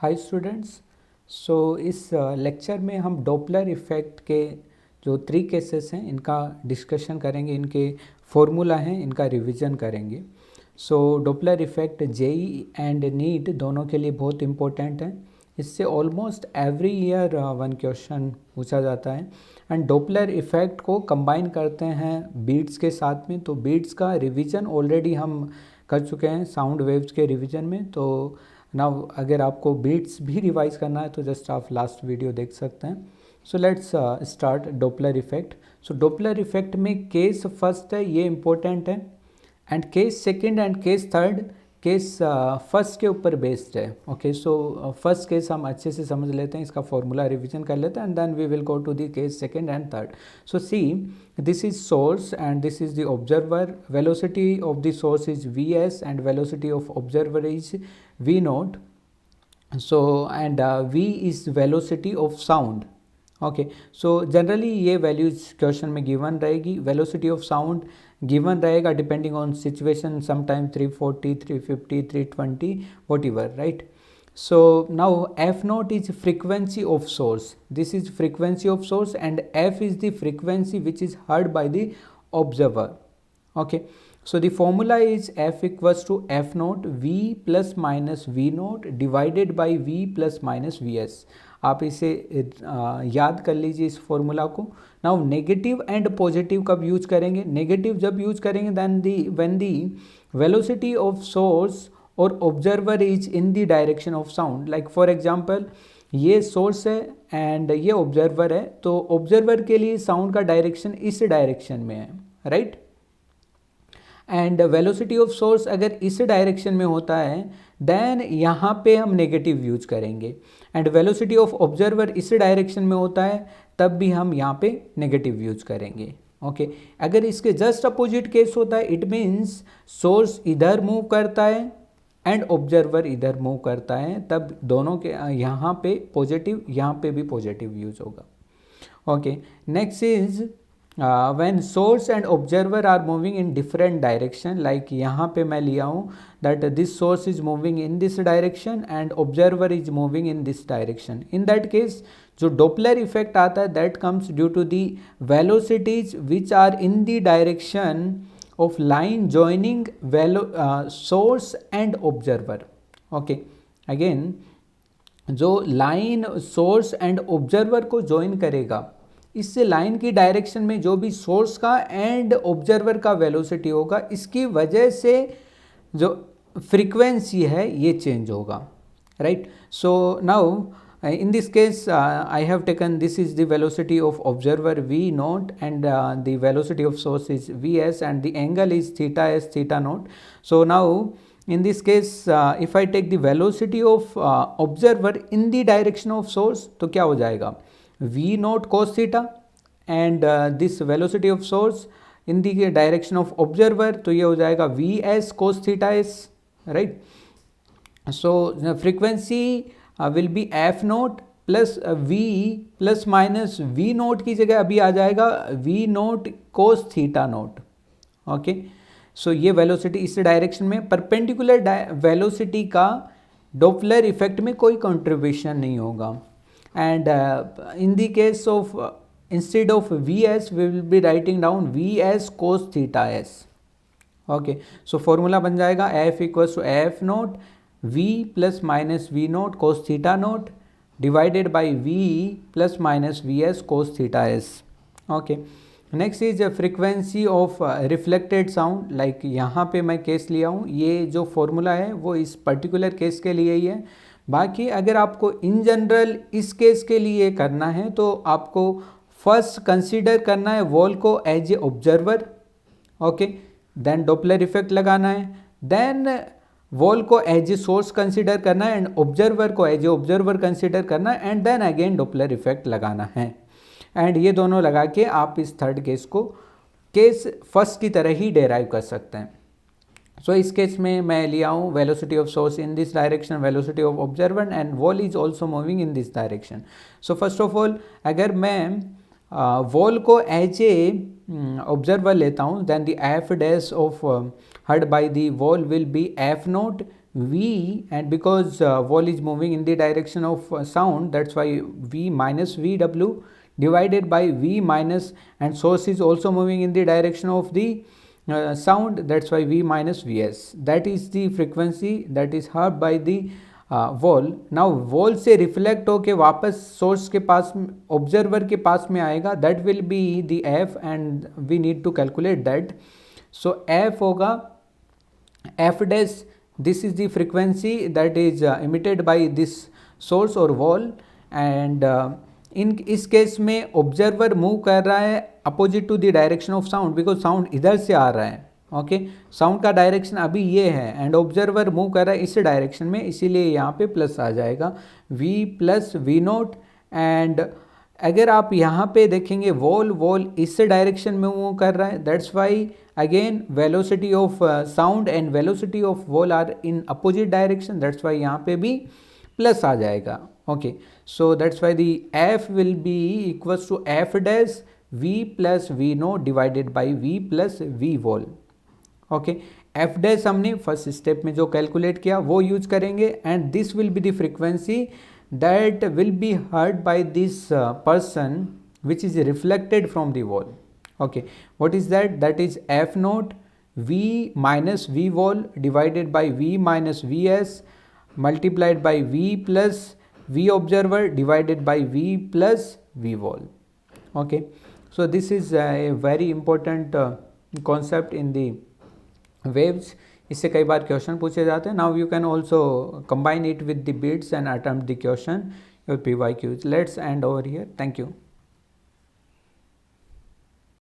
Hi students. इस lecture में हम डॉपलर इफ़ेक्ट के जो 3 केसेस हैं इनका डिस्कशन करेंगे, इनके फॉर्मूला हैं, इनका रिवीजन करेंगे। Doppler effect JEE and NEET दोनों के लिए बहुत इम्पोर्टेंट है। इससे ऑलमोस्ट एवरी ईयर 1 क्वेश्चन पूछा जाता है। एंड डॉपलर इफ़ेक्ट को कंबाइन करते हैं बीट्स के साथ में। तो बीट्स का रिवीजन ऑलरेडी हम कर चुके हैं साउंड वेव्स के रिवीजन में। तो नाउ अगर आपको बीट्स भी रिवाइज करना है तो जस्ट आप लास्ट वीडियो देख सकते हैं। So let's start Doppler effect. Doppler effect में केस फर्स्ट है, ये इम्पोर्टेंट है, and case second and case third case first के ऊपर बेस्ड है। ओके, फर्स्ट केस हम अच्छे से समझ लेते हैं, इसका फॉर्मूला रिवीजन कर लेते हैं, and then we will go to the case second and third. See this is source and this is the observer. Velocity of the source is vs and velocity of observer is v naught. V is velocity of sound. Okay, so generally ये values question में given रहेगी। Velocity of sound given रहेगा depending on situation, sometime 340, 350, 320 what ever, right. So now f naught is frequency of source. This is frequency of source and f is the frequency which is heard by the observer. Okay, so the formula is f equals to f naught v plus minus v naught divided by v plus minus vs. आप इसे याद कर लीजिए इस formula को। Now negative and positive कब use करेंगे? Negative जब यूज करेंगे then when the velocity of source और observer is in the direction of sound. Like for example ये सोर्स है एंड ये ऑब्जर्वर है, तो ऑब्जर्वर के लिए साउंड का डायरेक्शन इस डायरेक्शन में है, right. And velocity of source अगर इस डायरेक्शन में होता है देन यहाँ पे हम नेगेटिव यूज करेंगे, एंड वेलोसिटी ऑफ ऑब्जर्वर इस डायरेक्शन में होता है तब भी हम यहाँ पे नेगेटिव यूज करेंगे। ओके, अगर इसके जस्ट अपोजिट केस होता है, इट मीन्स सोर्स इधर मूव करता है एंड ऑब्जर्वर इधर मूव करता है, तब दोनों के यहाँ पे पॉजिटिव, यहाँ पे भी पॉजिटिव यूज होगा। Okay, next is when source and observer are moving in different direction. Like यहाँ पे मैं लिया हूँ that this source is moving in this direction and observer is moving in this direction. In that case जो Doppler effect आता है that comes due to the velocities which are in the direction of line joining source and observer. Okay, again जो line source and observer को join करेगा, इससे line की direction में जो भी सोर्स का एंड ऑब्जर्वर का वेलोसिटी होगा, इसकी वजह से जो फ्रीक्वेंसी है ये चेंज होगा, right. So now in this case I have taken this is the velocity of observer v naught and the velocity of source is vs and the angle is theta s theta naught. So now in this case if I take the velocity of observer in the direction of source तो क्या हो जाएगा? v naught cos theta and this velocity of source in the direction of observer तो ये हो जाएगा vs cos theta s, right. So the frequency will be F naught plus V plus minus V naught की जगह अभी आ जाएगा V naught cos theta naught. Okay, so ये वेलोसिटी इस डायरेक्शन में परपेंडिकुलर वेलोसिटी का डॉपलर इफेक्ट में कोई कंट्रीब्यूशन नहीं होगा। And in the case of instead of V S V will be writing down V S cos theta S. Okay, so formula बन जाएगा F equals to F note v plus minus v naught cos theta naught divided by v plus minus vs cos theta s. Okay, next is a frequency of reflected sound. Like यहाँ पे मैं case लिया हूँ, ये जो formula है वो इस पर्टिकुलर केस के लिए ही है। बाकी अगर आपको इन जनरल इस केस के लिए करना है तो आपको फर्स्ट कंसीडर करना है वॉल को as a observer, okay, then Doppler effect लगाना है, देन वॉल को एज ए सोर्स कंसिडर करना है एंड ऑब्जर्वर को एज ए ऑब्जर्वर कंसिडर करना है, and then again Doppler effect लगाना है। एंड ये दोनों लगा के आप इस थर्ड केस को केस फर्स्ट की तरह ही डेराइव कर सकते हैं। सो इस केस में मैं लिया हूँ velocity of source in this direction, velocity of observer and wall is also moving in this direction. So first of all अगर मैं वॉल को एज ए ऑब्जर्वर लेता हूँ then the f dash of heard by the wall will be f naught V, and because wall is moving in the direction of sound, that's why V minus VW divided by V minus, and source is also moving in the direction of the sound, that's why V minus Vs. That is the frequency that is heard by the wall. Now wall से reflect होके वापस source के पास, observer के पास में आएगा, that will be the F, and we need to calculate that. So F होगा F dash, this is the frequency that is emitted by this source और वॉल. एंड इन इस केस में observer move कर रहा है opposite to the direction of sound, because sound इधर से आ रहा है. ओके, साउंड का डायरेक्शन अभी ये है एंड ऑब्जर्वर मूव कर रहा है इस डायरेक्शन में, इसीलिए यहाँ पे प्लस आ जाएगा v plus v naught. And अगर आप यहाँ पे देखेंगे वॉल इस डायरेक्शन में मूव कर रहा है, that's why again velocity of sound and velocity of wall are in opposite direction, that's why यहाँ पे भी प्लस आ जाएगा. Okay, so that's why the f will be equals to f dash v plus v naught divided by v plus v wall. Okay, f dash हमने first step में जो calculate किया वो यूज करेंगे, and this will be the frequency that will be heard by this person which is reflected from the wall. Okay, what is that? That is f naught v minus v wall divided by v minus v s multiplied by v plus v observer divided by v plus v wall. Okay, so this is a very important concept in the waves. इससे कई बार question पूछे जाते हैं. Now you can also combine it with the bits and attempt the question your PYQs. Let's end over here. Thank you.